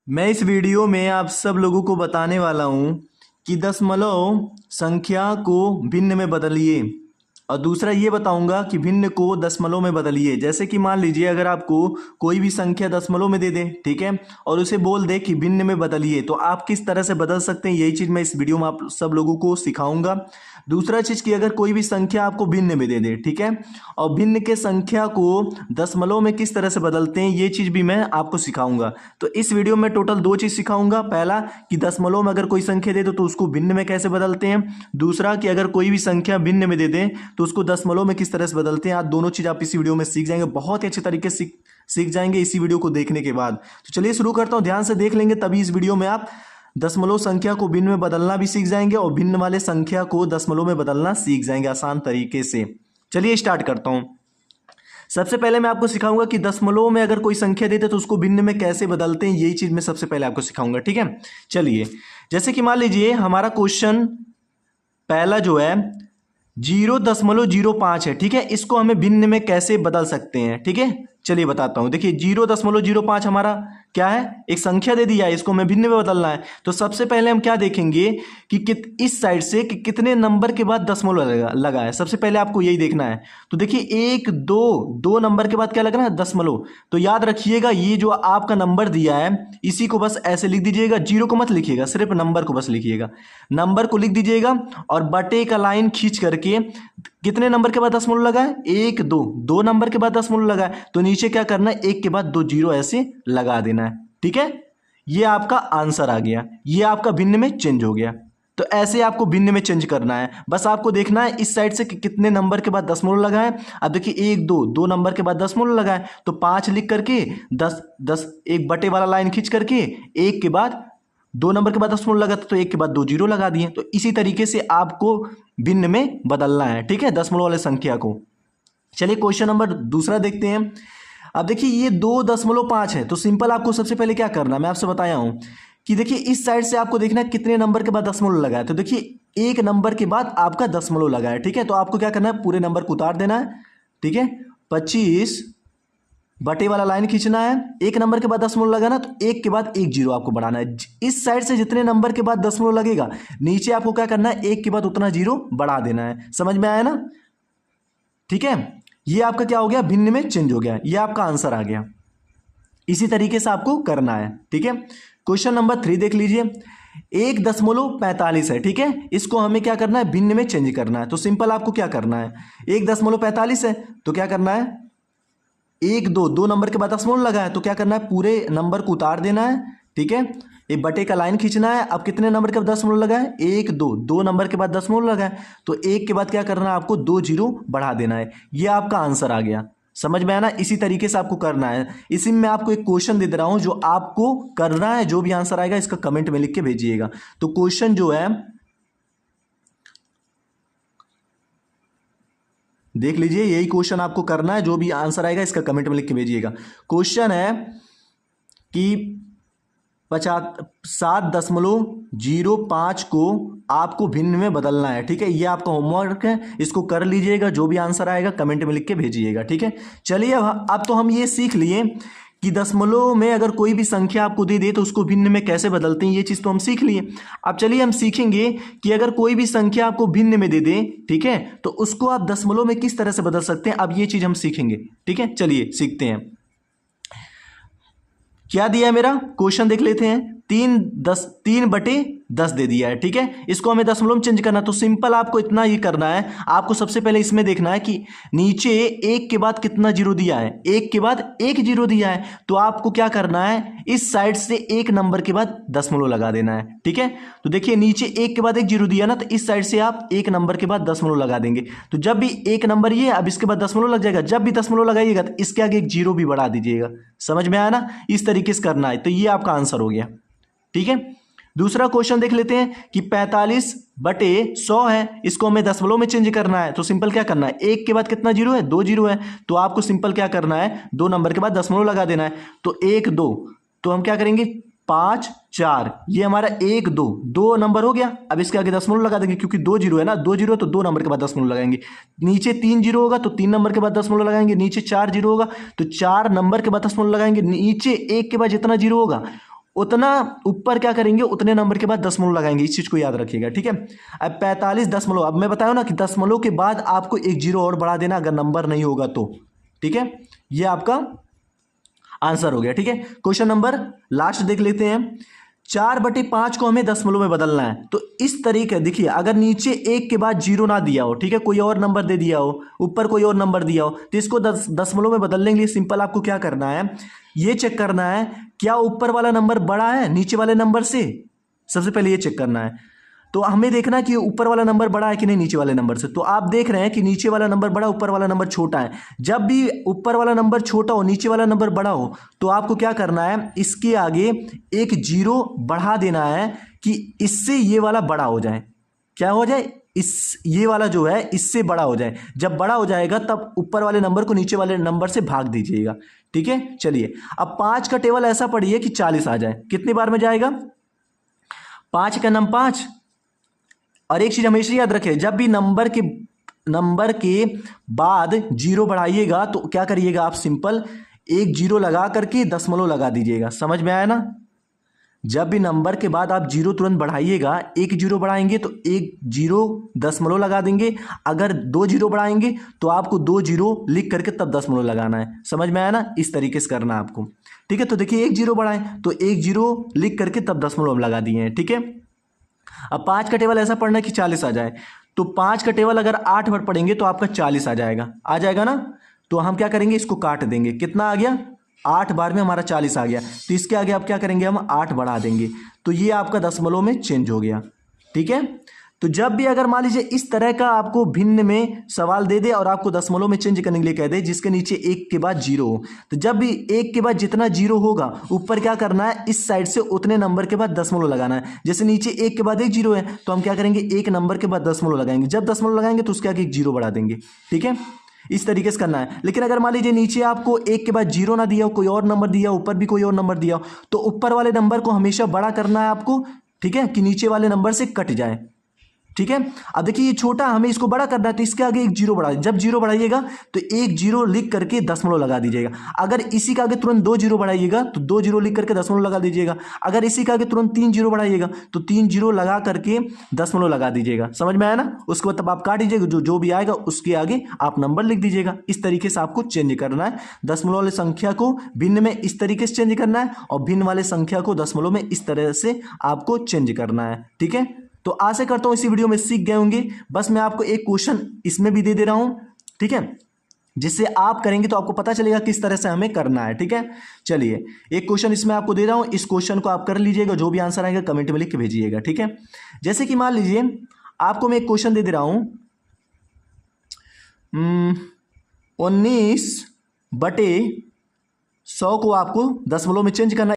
मैं इस वीडियो में आप सब लोगों को बताने वाला हूँ कि दशमलव संख्या को भिन्न में बदलिए और दूसरा ये बताऊंगा कि भिन्न को दशमलव में बदलिए। जैसे कि मान लीजिए अगर आपको कोई भी संख्या दशमलव में दे दे, ठीक है, और उसे बोल दे कि भिन्न में बदलिए, तो आप किस तरह से बदल सकते हैं, यही चीज़ मैं इस वीडियो में आप सब लोगों को सिखाऊंगा। दूसरा चीज़ कि अगर कोई भी संख्या आपको भिन्न में दे दे, ठीक है, और भिन्न के संख्या को दशमलव में किस तरह से बदलते हैं, ये चीज़ भी मैं आपको सिखाऊंगा। तो इस वीडियो में टोटल दो चीज़ सिखाऊंगा। पहला कि दशमलव में अगर कोई संख्या दे दो तो उसको भिन्न में कैसे बदलते हैं। दूसरा कि अगर कोई भी संख्या भिन्न में दे दें तो उसको दशमलव में किस तरह से बदलते हैं। आज दोनों चीज़ आप इसी वीडियो में सीख जाएंगे, बहुत ही अच्छे तरीके से सीख जाएंगे इसी वीडियो को देखने के बाद। तो चलिए शुरू करता हूँ, ध्यान से देख लेंगे तभी इस वीडियो में आप दशमलव संख्या को भिन्न में बदलना भी सीख जाएंगे और भिन्न वाले संख्या को दशमलव में बदलना सीख जाएंगे आसान तरीके से। चलिए स्टार्ट करता हूँ। सबसे पहले मैं आपको सिखाऊंगा कि दशमलव में अगर कोई संख्या देते तो उसको भिन्न में कैसे बदलते हैं, यही चीज मैं सबसे पहले आपको सिखाऊंगा, ठीक है। चलिए, जैसे कि मान लीजिए हमारा क्वेश्चन पहला जो है 0.05 है, ठीक है, इसको हमें भिन्न में कैसे बदल सकते हैं, ठीक है। चलिए बताता हूं। देखिए 0.05 हमारा क्या है, एक संख्या दे दिया है, इसको हमें भिन्न में बदलना है। तो सबसे पहले हम क्या देखेंगे कि इस साइड से कि कितने नंबर के बाद दशमलव लगा है। सबसे पहले आपको यही देखना है। तो देखिए 1 2 नंबर के बाद क्या लगना है, दशमलव। तो याद रखिएगा ये जो आपका नंबर दिया है इसी को बस ऐसे लिख दीजिएगा, जीरो को मत लिखिएगा, सिर्फ नंबर को बस लिखिएगा। नंबर को लिख दीजिएगा और बटे का लाइन खींच करके कितने नंबर के बाद दशमलव लगा है, 1 2 नंबर के बाद दशमलव लगा है, तो नीचे क्या करना है, 1 के बाद 2 जीरो ऐसे लगा देना है, ठीक है। ये आपका आंसर आ गया, ये आपका भिन्न में चेंज हो गया। तो ऐसे आपको भिन्न में चेंज करना है। बस आपको देखना है इस साइड से कि कितने नंबर के बाद दशमलव लगा है। अब देखिए 1 2 नंबर के बाद दशमलव लगा है, तो 5 लिख करके 10 एक बटे वाला लाइन खींच करके 1 के बाद 2 नंबर के बाद दशमलव लगा तो 1 के बाद 2 जीरो लगा दिए। तो इसी तरीके से आपको भिन्न में बदलना है, ठीक है, दशमलव वाले संख्या को। चलिए क्वेश्चन नंबर दूसरा देखते हैं। अब देखिए ये 2.5 है, तो सिंपल आपको सबसे पहले क्या करना है, मैं आपसे बताया हूं कि देखिए इस साइड से आपको देखना है कितने नंबर के बाद दशमलव लगा है। तो देखिए 1 नंबर के बाद आपका दशमलव लगा है, ठीक है। तो आपको क्या करना है, पूरे नंबर को उतार देना है, ठीक है। 25 बटे वाला लाइन खींचना है, 1 नंबर के बाद दशमलव लगा ना, तो 1 के बाद 1 जीरो आपको बढ़ाना है। इस साइड से जितने नंबर के बाद दशमलव लगेगा नीचे आपको क्या करना है, 1 के बाद उतना जीरो बढ़ा देना है। समझ में आया ना, ठीक है। ये आपका क्या हो गया, भिन्न में चेंज हो गया, ये आपका आंसर आ गया। इसी तरीके से आपको करना है, ठीक है। क्वेश्चन नंबर 3 देख लीजिए। 1.45 है, ठीक है, इसको हमें क्या करना है, भिन्न में चेंज करना है। तो सिंपल आपको क्या करना है, 1.45 है तो क्या करना है, 1 2 नंबर के बाद दशमलव लगा है तो क्या करना है, पूरे नंबर को उतार देना है, ठीक है। एक बटे का लाइन खींचना है। अब कितने नंबर के बाद दशमलव लगा है, 1 2 नंबर के बाद दशमलव लगा है तो 1 के बाद क्या करना है, आपको 2 जीरो बढ़ा देना है। ये आपका आंसर आ गया। समझ में आया ना, इसी तरीके से आपको करना है। इसी में आपको एक क्वेश्चन दे रहा हूं जो आपको करना है, जो भी आंसर आएगा इसका कमेंट में लिख के भेजिएगा। तो क्वेश्चन जो है देख लीजिए, यही क्वेश्चन आपको करना है, जो भी आंसर आएगा इसका कमेंट में लिख के भेजिएगा। क्वेश्चन है कि 7.05 को आपको भिन्न में बदलना है, ठीक है। ये आपका होमवर्क है, इसको कर लीजिएगा, जो भी आंसर आएगा कमेंट में लिख के भेजिएगा, ठीक है। चलिए अब तो हम ये सीख लिए कि दशमलव में अगर कोई भी संख्या आपको दे दे तो उसको भिन्न में कैसे बदलते हैं, ये चीज़ तो हम सीख लिए। अब चलिए हम सीखेंगे कि अगर कोई भी संख्या आपको भिन्न में दे दे, ठीक है, तो उसको आप दशमलव में किस तरह से बदल सकते हैं। अब ये चीज़ हम सीखेंगे, ठीक है। चलिए सीखते हैं। क्या दिया है मेरा क्वेश्चन देख लेते हैं। 3/10 दे दिया है, ठीक है। इसको हमें दशमलव में चेंज करना, तो सिंपल आपको इतना ही करना है। आपको सबसे पहले इसमें देखना है कि नीचे 1 के बाद कितना जीरो दिया है, 1 के बाद 1 जीरो दिया है, तो आपको क्या करना है, इस साइड से 1 नंबर के बाद दशमलव लगा देना है, ठीक है। तो देखिए नीचे 1 के बाद 1 जीरो दिया ना, तो इस साइड से आप 1 नंबर के बाद दशमलव लगा देंगे। तो जब भी 1 नंबर ये, अब इसके बाद दशमलव लग जाएगा, जब भी दशमलव लगाइएगा तो इसके आगे 1 जीरो भी बढ़ा दीजिएगा। समझ में आया ना, इस तरीके से करना है। तो ये आपका आंसर हो गया, ठीक है। दूसरा क्वेश्चन देख लेते हैं कि 45/100 है, इसको हमें दशमलव में चेंज करना है। तो सिंपल क्या करना है, 1 के बाद कितना जीरो है, 2 जीरो है, तो आपको सिंपल क्या करना है, 2 नंबर के बाद दशमलव लगा देना है। तो 1 2, तो हम क्या करेंगे, 5 4, ये हमारा 1 2 नंबर हो गया। अब इसके आगे दशमलव लगा देंगे, क्योंकि 2 जीरो है ना, 2 जीरो तो 2 नंबर के बाद दशमलव लगाएंगे। नीचे 3 जीरो होगा तो 3 नंबर के बाद दशमलव लगाएंगे। नीचे 4 जीरो होगा तो 4 नंबर के बाद दशमलव लगाएंगे। नीचे 1 के बाद जितना जीरो होगा उतना ऊपर क्या करेंगे, उतने नंबर के बाद दशमलव लगाएंगे, इस चीज को याद रखिएगा, ठीक है। अब 45 दशमलव, अब मैं बताया ना कि दशमलव के बाद आपको एक जीरो और बढ़ा देना अगर नंबर नहीं होगा तो, ठीक है। ये आपका आंसर हो गया, ठीक है। क्वेश्चन नंबर लास्ट देख लेते हैं। 4/5 को हमें दशमलव में बदलना है, तो इस तरीके देखिए, अगर नीचे एक के बाद जीरो ना दिया हो, ठीक है, कोई और नंबर दे दिया हो, ऊपर कोई और नंबर दिया हो, तो इसको दशमलव में बदलने के लिए सिंपल आपको क्या करना है, ये चेक करना है क्या ऊपर वाला नंबर बड़ा है नीचे वाले नंबर से। सबसे पहले ये चेक करना है। तो हमें देखना कि ऊपर वाला नंबर बड़ा है कि नहीं नीचे वाले नंबर से। तो आप देख रहे हैं कि नीचे वाला नंबर बड़ा, ऊपर वाला नंबर छोटा है। जब भी ऊपर वाला नंबर छोटा हो, नीचे वाला नंबर बड़ा हो, तो आपको क्या करना है, इसके आगे एक जीरो बढ़ा देना है कि इससे ये वाला बड़ा हो जाए। क्या हो जाए, इस ये वाला जो है इससे बड़ा हो जाए। जब बड़ा हो जाएगा तब ऊपर वाले नंबर को नीचे वाले नंबर से भाग दीजिएगा, ठीक है। चलिए, अब 5 का टेबल ऐसा पढ़िए कि 40 आ जाए। कितनी बार में जाएगा, 5 का नंबर 5। और एक चीज हमेशा याद रखें, जब भी नंबर के बाद जीरो बढ़ाइएगा तो क्या करिएगा आप, सिंपल एक जीरो लगा करके दशमलव लगा दीजिएगा। समझ में आया ना। जब भी नंबर के बाद आप जीरो तुरंत बढ़ाइएगा, एक जीरो बढ़ाएंगे तो एक जीरो दशमलव लगा देंगे। अगर 2 जीरो बढ़ाएंगे तो आपको 2 जीरो लिख करके तब दशमलव लगाना है। समझ में आया ना, इस तरीके से करना है आपको, ठीक है। तो देखिए, एक जीरो बढ़ाएं तो एक जीरो लिख करके तब दशमलव लगा दिए हैं, ठीक है। अब 5 का टेबल ऐसा पढ़ना कि 40 आ जाए। तो 5 का टेबल अगर 8 बार पढ़ेंगे तो आपका 40 आ जाएगा ना। तो हम क्या करेंगे, इसको काट देंगे। कितना आ गया, 8 बार में हमारा 40 आ गया। तो इसके आगे आप क्या करेंगे, हम 8 बढ़ा देंगे। तो ये आपका दशमलव में चेंज हो गया, ठीक है। तो जब भी अगर मान लीजिए इस तरह का आपको भिन्न में सवाल दे दे और आपको दशमलव में चेंज करने के लिए कह दे, जिसके नीचे एक के बाद जीरो हो, तो जब भी एक के बाद जितना जीरो होगा ऊपर क्या करना है, इस साइड से उतने नंबर के बाद दशमलव लगाना है। जैसे नीचे एक के बाद एक जीरो है तो हम क्या करेंगे, एक नंबर के बाद दशमलव लगाएंगे। जब दशमलव लगाएंगे तो उसके आगे एक जीरो बढ़ा देंगे, ठीक है। इस तरीके से करना है। लेकिन अगर मान लीजिए नीचे आपको एक के बाद जीरो ना दिया हो, कोई और नंबर दिया हो, ऊपर भी कोई और नंबर दिया हो, तो ऊपर वाले नंबर को हमेशा बड़ा करना है आपको, ठीक है, कि नीचे वाले नंबर से कट जाए, ठीक है। अब देखिए, ये छोटा, हमें इसको बड़ा करना है तो इसके आगे एक जीरो बढ़ा, जब जीरो बढ़ाइएगा तो एक जीरो लिख करके दशमलव लगा दीजिएगा। अगर इसी के आगे तुरंत 2 जीरो बढ़ाइएगा तो 2 जीरो लिख करके दशमलव लगा दीजिएगा। अगर इसी के आगे तुरंत 3 जीरो बढ़ाइएगा तो 3 जीरो लगा करके दशमलव लगा दीजिएगा। समझ में आया ना। उसके बाद तब आप काट दीजिएगा, जो भी आएगा उसके आगे आप नंबर लिख दीजिएगा। इस तरीके से आपको चेंज करना है। दशमलव वाले संख्या को भिन्न में इस तरीके से चेंज करना है और भिन्न वाले संख्या को दशमलव में इस तरह से आपको चेंज करना है, ठीक है। तो आशा करता हूं इसी वीडियो में सीख गए होंगे। बस मैं आपको एक क्वेश्चन इसमें भी दे दे रहा हूं, ठीक है, जिससे आप करेंगे तो आपको पता चलेगा किस तरह से हमें करना है, ठीक है। चलिए, एक क्वेश्चन इसमें आपको दे रहा हूं, इस क्वेश्चन को आप कर लीजिएगा। जो भी आंसर आएगा कमेंट में लिख के भेजिएगा, ठीक है। जैसे कि मान लीजिए आपको मैं एक क्वेश्चन दे दे रहा हूं, 19/100 को आपको दशमलव में चेंज करना है।